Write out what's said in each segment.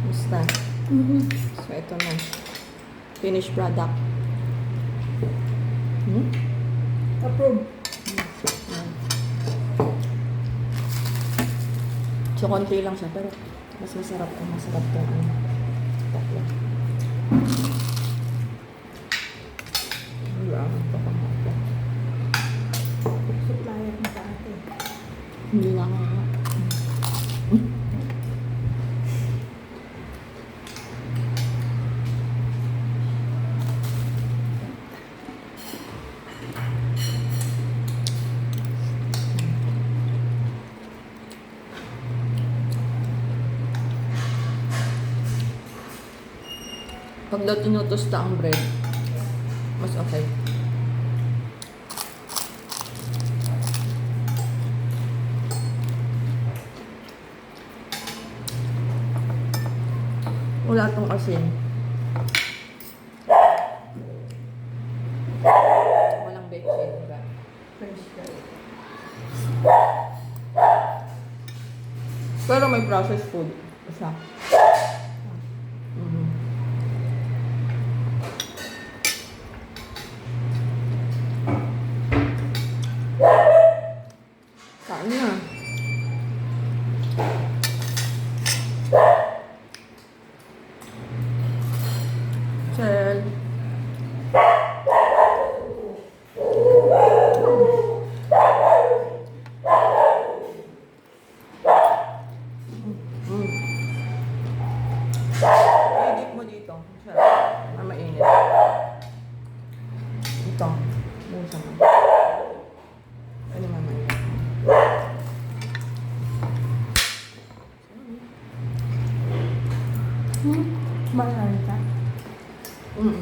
Basta. So, ito na. Finished product. Approve. So, konti lang siya. Pero, mas masarap kung masarap itong ano. Tatlo. Wala. Supplier mo sa ate. Hindi na nga. Pag daw tinutosta ang bread, mas okay. Wala tong asin. Walang bechin, diba? French fry. Pero may processed food. Isa. Mhm. Kain na. Sel. I-dip mo dito. Sarap. Mainit. Ito. Busa mo. Ano mamaya? Mahal ka? Mm.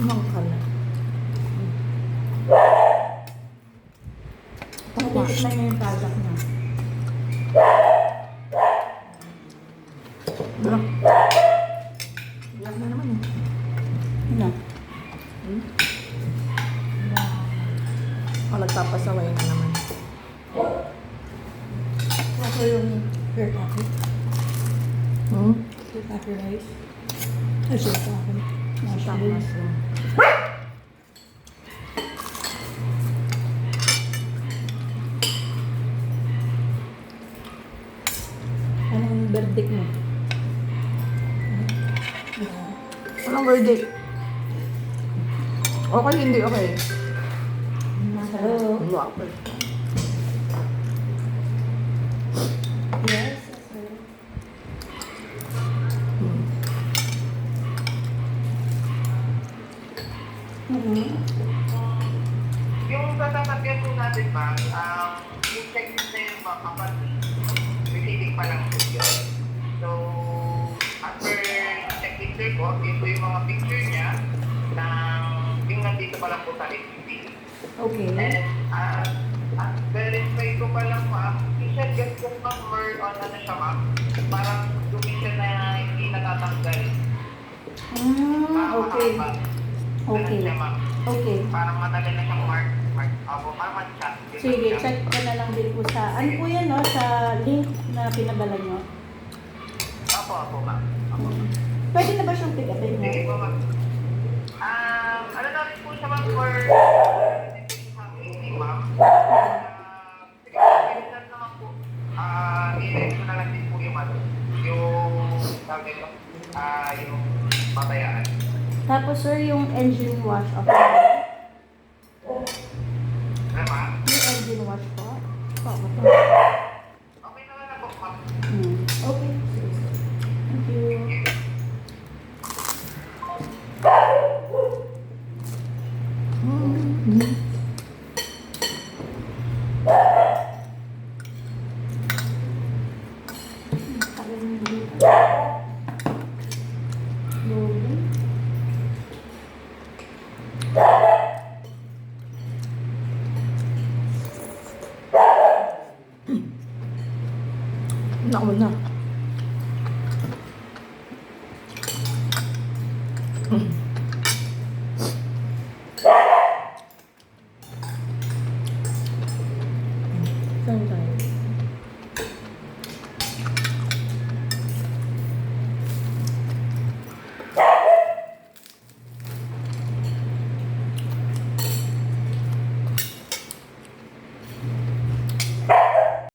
Mangkal na. Natitikman niya yung product niya. Black. Black na naman eh. Ano? O, nagpapasaway na naman. Ako yung hair coffee. Hmm? Hair coffee rice. Ay, hair coffee. Mushroom. Mushroom. Anong verdict mo? Anong verdict? Okay, hindi okay. Hello? Okay. Yes, sir. Yung sasakyan po natin ba, yung checklist na yun ba kapag receiving pa lang po yun. So, after checklist sir ko, ito yung mga picture niya ng yung nandito pa lang po sa receiving. Okay. And at verify ko pa lang ma'am, official guest ko number on ano siya ma'am, parang dumi siya na hindi natatanggal. Okay. Okay. Siya, ma'am. Okay. Parang matagal na siyang mark. Parang mag-chat. Sige, check ko na lang din po sa, ano po yan, no? Sa link na pinabala nyo. Apo, ma'am. Apo. Pwede na ba siyang pick-upin mo? Sige po, ma'am. Ano na rin po siya, ma'am, for evening, ma'am. Sige, pwede na naman po. I-ready ko na lang din po yung ano, yung tawag nito, yung pabayaan. Tapos, sir, yung engine wash, okay. Ano, ma'am? Yung engine wash po. Oo, ito. Okay naman na po, ma'am. Okay. Thank you. Loading. Naku na.